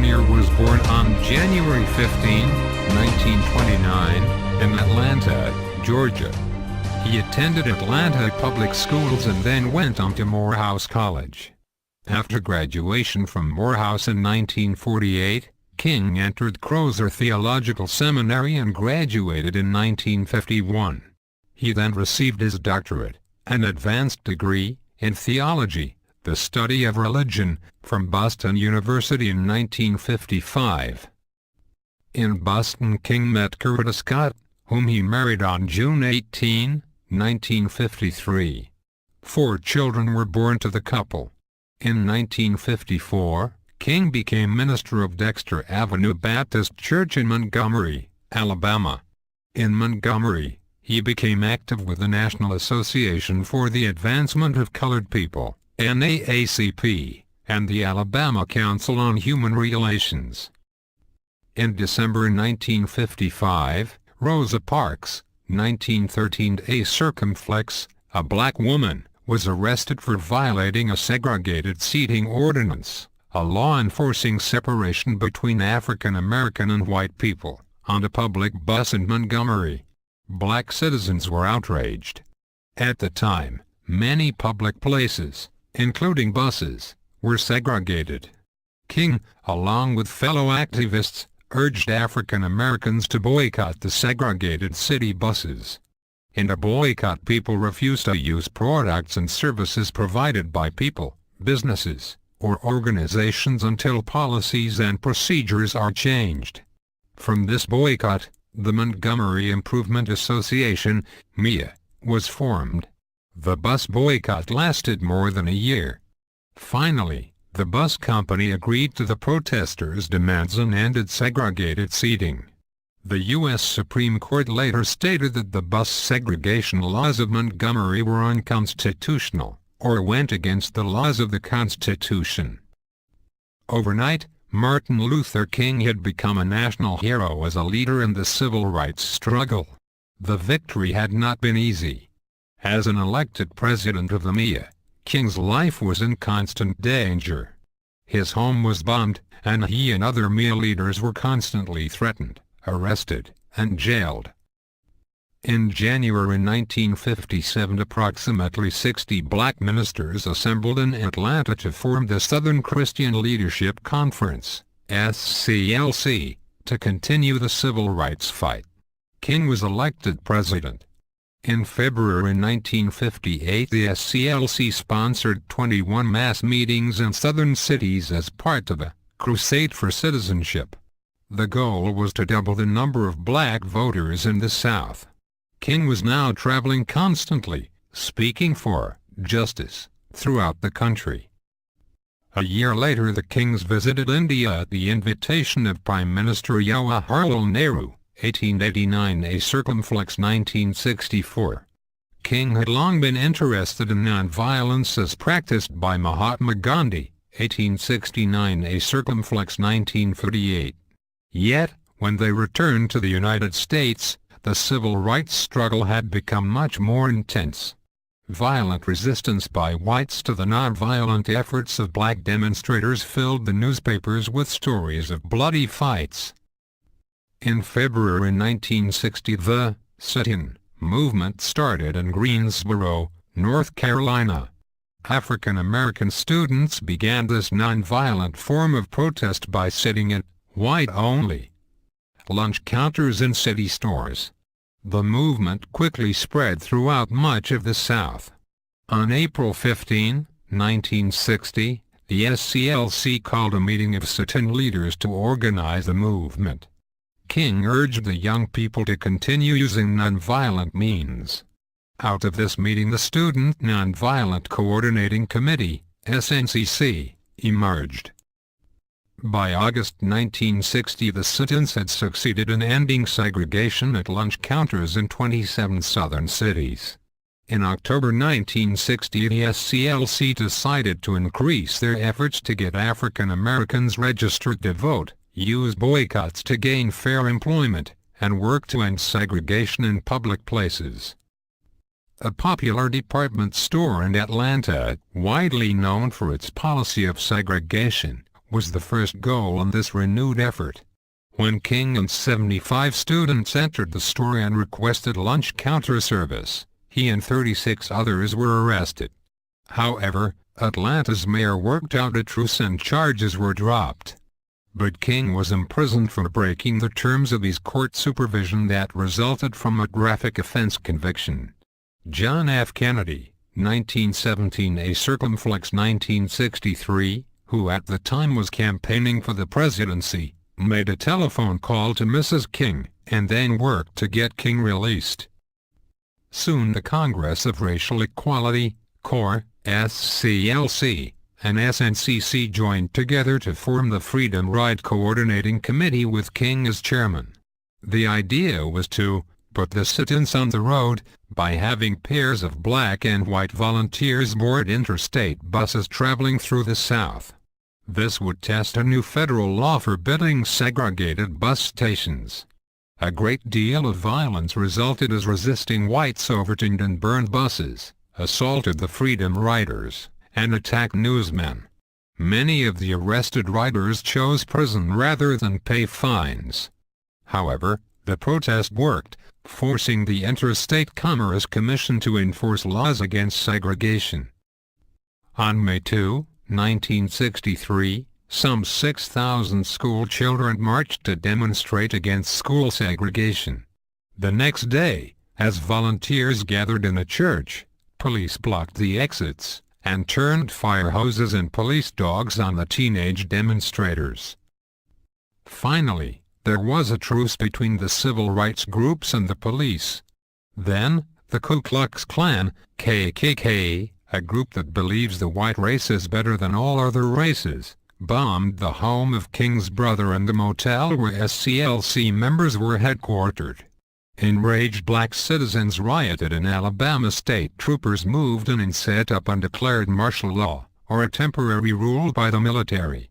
Jr. was born on January 15, 1929, in Atlanta, Georgia. He attended Atlanta public schools and then went on to Morehouse College. After graduation from Morehouse in 1948, King entered Crozer Theological Seminary and graduated in 1951. He then received his doctorate, an advanced degree, in theology, the study of religion, from Boston University in 1955. In Boston, King met Coretta Scott, whom he married on June 18, 1953. 4 children were born to the couple. In 1954, King became minister of Dexter Avenue Baptist Church in Montgomery, Alabama. In Montgomery, he became active with the National Association for the Advancement of Colored People, NAACP, and the Alabama Council on Human Relations. In December 1955, Rosa Parks, 1913 circumflex, a black woman, was arrested for violating a segregated seating ordinance, a law enforcing separation between African American and white people, on a public bus in Montgomery. Black citizens were outraged. At the time, many public places, including buses, were segregated. King, along with fellow activists, urged African Americans to boycott the segregated city buses. In a boycott, people refused to use products and services provided by people, businesses, or organizations until policies and procedures are changed. From this boycott, the Montgomery Improvement Association, MIA, was formed. The bus boycott lasted more than a year. Finally, the bus company agreed to the protesters' demands and ended segregated seating. The U.S. Supreme Court later stated that the bus segregation laws of Montgomery were unconstitutional, or went against the laws of the Constitution. Overnight, Martin Luther King had become a national hero as a leader in the civil rights struggle. The victory had not been easy. As an elected president of the MIA, King's life was in constant danger. His home was bombed, and he and other MIA leaders were constantly threatened, arrested, and jailed. In January 1957, approximately 60 black ministers assembled in Atlanta to form the Southern Christian Leadership Conference, SCLC, to continue the civil rights fight. King was elected president. In February 1958, the SCLC sponsored 21 mass meetings in southern cities as part of a crusade for citizenship. The goal was to double the number of black voters in the South. King was now traveling constantly, speaking for justice throughout the country. A year later, the Kings visited India at the invitation of Prime Minister Jawaharlal Nehru, 1889 circumflex 1964. King had long been interested in nonviolence as practiced by Mahatma Gandhi, 1869 circumflex 1938. Yet, when they returned to the United States, the civil rights struggle had become much more intense. Violent resistance by whites to the nonviolent efforts of black demonstrators filled the newspapers with stories of bloody fights. In February 1960, the sit-in movement started in Greensboro, North Carolina. African American students began this nonviolent form of protest by sitting at white-only lunch counters in city stores. The movement quickly spread throughout much of the South. On April 15, 1960, the SCLC called a meeting of sit-in leaders to organize the movement. King urged the young people to continue using nonviolent means. Out of this meeting, the Student Nonviolent Coordinating Committee, SNCC, emerged. By August 1960, the sit-ins had succeeded in ending segregation at lunch counters in 27 southern cities. In October 1960, the SCLC decided to increase their efforts to get African Americans registered to vote, use boycotts to gain fair employment, and work to end segregation in public places. A popular department store in Atlanta, widely known for its policy of segregation, was the first goal in this renewed effort. When King and 75 students entered the store and requested lunch counter service, he and 36 others were arrested. However, Atlanta's mayor worked out a truce and charges were dropped. But King was imprisoned for breaking the terms of his court supervision that resulted from a graphic offense conviction. John F. Kennedy, 1917 a circumflex 1963, who at the time was campaigning for the presidency, made a telephone call to Mrs. King, and then worked to get King released. Soon the Congress of Racial Equality, CORE, SCLC, and SNCC joined together to form the Freedom Ride Coordinating Committee with King as chairman. The idea was to put the sit-ins on the road by having pairs of black and white volunteers board interstate buses traveling through the South. This would test a new federal law forbidding segregated bus stations. A great deal of violence resulted as resisting whites overturned and burned buses, assaulted the Freedom Riders, and attacked newsmen. Many of the arrested riders chose prison rather than pay fines. However, the protest worked, forcing the Interstate Commerce Commission to enforce laws against segregation. On May 2, 1963, some 6,000 school children marched to demonstrate against school segregation. The next day, as volunteers gathered in a church, police blocked the exits and turned fire hoses and police dogs on the teenage demonstrators. Finally, there was a truce between the civil rights groups and the police. Then, the Ku Klux Klan, KKK, a group that believes the white race is better than all other races, bombed the home of King's brother and the motel where SCLC members were headquartered. Enraged black citizens rioted and Alabama state troopers moved in and set up and declared martial law, or a temporary rule by the military.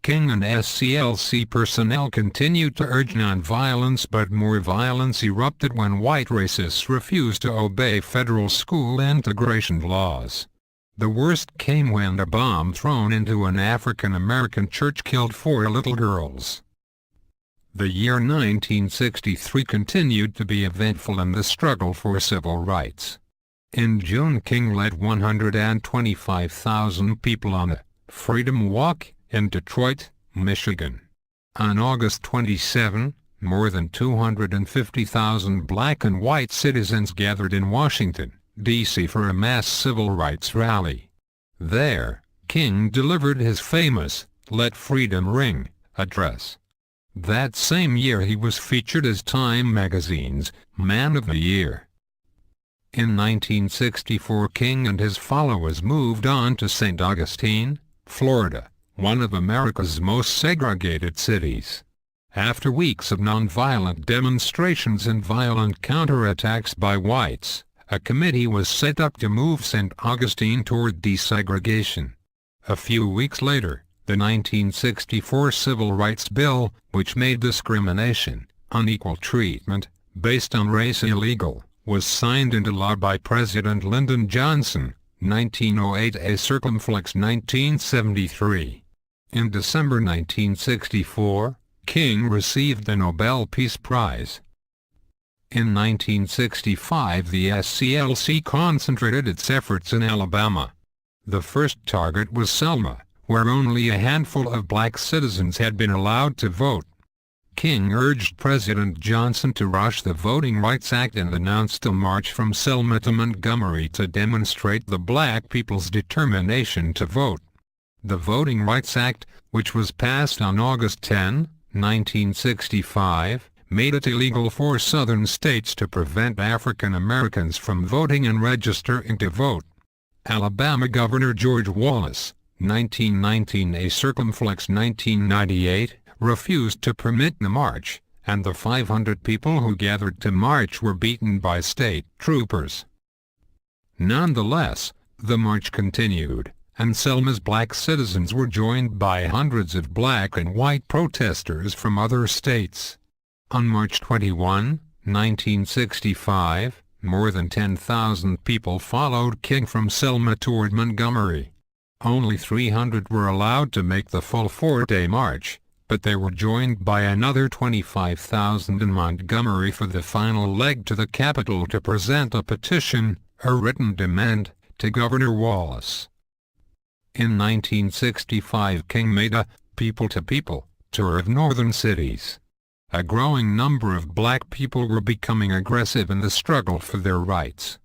King and SCLC personnel continued to urge nonviolence, but more violence erupted when white racists refused to obey federal school integration laws. The worst came when a bomb thrown into an African American church killed 4 little girls. The year 1963 continued to be eventful in the struggle for civil rights. In June, King led 125,000 people on a Freedom Walk in Detroit, Michigan. On August 27, more than 250,000 black and white citizens gathered in Washington, D.C. for a mass civil rights rally. There, King delivered his famous "Let Freedom Ring" address. That same year he was featured as Time magazine's Man of the Year. In 1964, King and his followers moved on to St. Augustine, Florida, one of America's most segregated cities. After weeks of nonviolent demonstrations and violent counterattacks by whites, a committee was set up to move St. Augustine toward desegregation. A few weeks later, the 1964 Civil Rights Bill, which made discrimination, unequal treatment, based on race illegal, was signed into law by President Lyndon Johnson, 1908 a circumflex 1973. In December 1964, King received the Nobel Peace Prize. In 1965, the SCLC concentrated its efforts in Alabama. The first target was Selma, where only a handful of black citizens had been allowed to vote. King urged President Johnson to rush the Voting Rights Act and announced a march from Selma to Montgomery to demonstrate the black people's determination to vote. The Voting Rights Act, which was passed on August 10, 1965, made it illegal for southern states to prevent African Americans from voting and registering to vote. Alabama Governor George Wallace, 1919 a circumflex 1998, refused to permit the march, and the 500 people who gathered to march were beaten by state troopers. Nonetheless, the march continued, and Selma's black citizens were joined by hundreds of black and white protesters from other states. On March 21, 1965, more than 10,000 people followed King from Selma toward Montgomery. Only 300 were allowed to make the full 4-day march, but they were joined by another 25,000 in Montgomery for the final leg to the Capitol to present a petition, a written demand, to Governor Wallace. In 1965 King made a people-to-people tour of northern cities. A growing number of black people were becoming aggressive in the struggle for their rights.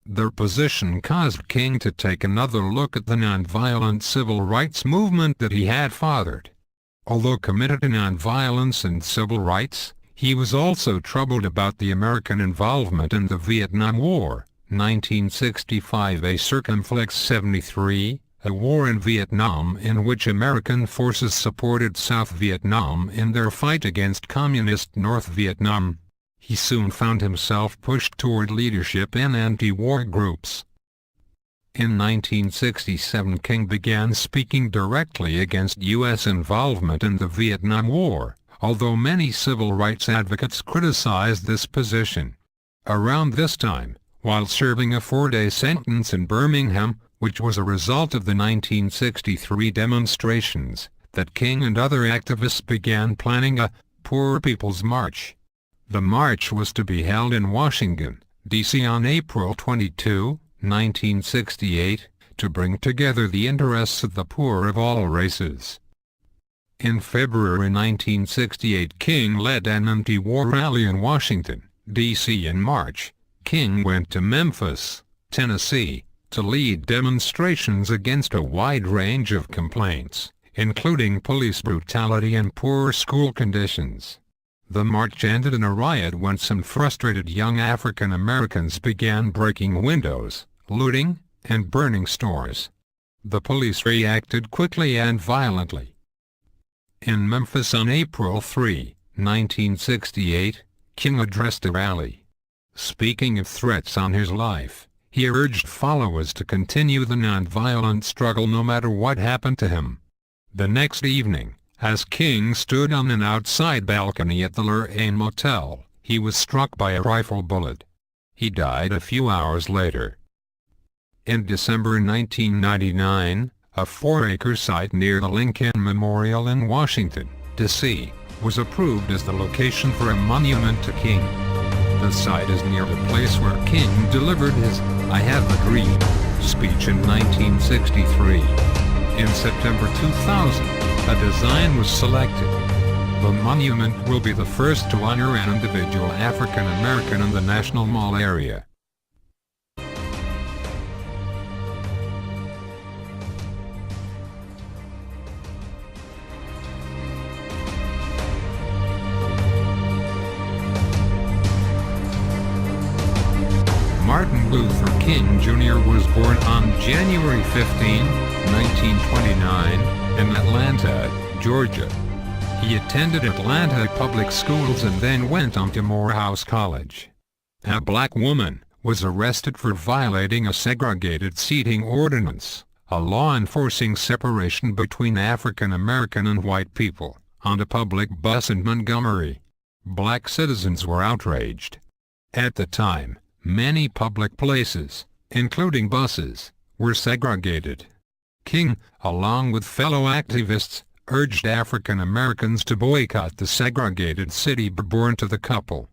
Their position caused King to take another look at the nonviolent civil rights movement that he had fathered. Although committed to nonviolence and civil rights, he was also troubled about the American involvement in the Vietnam War, 1965. A Circumflex 73, a war in Vietnam in which American forces supported South Vietnam in their fight against Communist North Vietnam. He soon found himself pushed toward leadership in anti-war groups. In 1967 King began speaking directly against U.S. involvement in the Vietnam War, although many civil rights advocates criticized this position. Around this time, while serving a 4-day sentence in Birmingham, which was a result of the 1963 demonstrations, that King and other activists began planning a Poor People's March. The march was to be held in Washington, D.C. on April 22, 1968, to bring together the interests of the poor of all races. In February 1968 King led an anti-war rally in Washington, D.C. In March, King went to Memphis, Tennessee, to lead demonstrations against a wide range of complaints, including police brutality and poor school conditions. The march ended in a riot when some frustrated young African Americans began breaking windows, looting, and burning stores. The police reacted quickly and violently. In Memphis on April 3, 1968, King addressed a rally. Speaking of threats on his life, he urged followers to continue the nonviolent struggle no matter what happened to him. The next evening, as King stood on an outside balcony at the Lorraine Motel, he was struck by a rifle bullet. He died a few hours later. In December 1999, a 4-acre site near the Lincoln Memorial in Washington, D.C., was approved as the location for a monument to King. The site is near the place where King delivered his "I Have a Dream" speech in 1963. In September 2000, a design was selected. The monument will be the first to honor an individual African American in the National Mall area. Martin Luther King Jr. was born on January 15, 1929, in Atlanta, Georgia. He attended Atlanta public schools and then went on to Morehouse College. A black woman was arrested for violating a segregated seating ordinance, a law enforcing separation between African American and white people, on a public bus in Montgomery. Black citizens were outraged. At the time, many public places, including buses, were segregated. King, along with fellow activists, urged African Americans to boycott the segregated city born to the couple.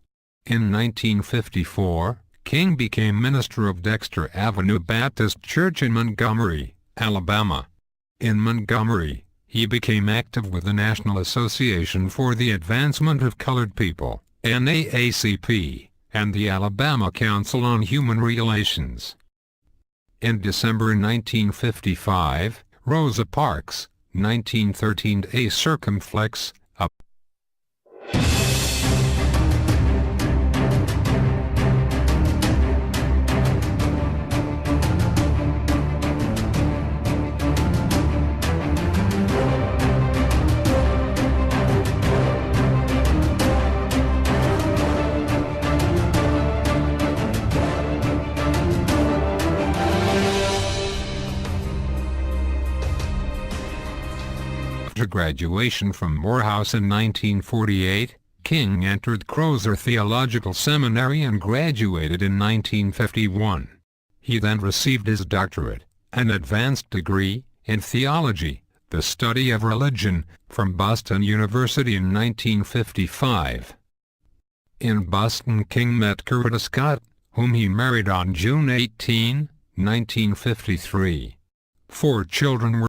In 1954, King became minister of Dexter Avenue Baptist Church in Montgomery, Alabama. In Montgomery, he became active with the National Association for the Advancement of Colored People, NAACP, and the Alabama Council on Human Relations. In December 1955, Rosa Parks, 1913, a circumflex, a After graduation from Morehouse in 1948, King entered Crozer Theological Seminary and graduated in 1951. He then received his doctorate, an advanced degree, in theology, the study of religion, from Boston University in 1955. In Boston, King met Coretta Scott, whom he married on June 18, 1953. 4 children were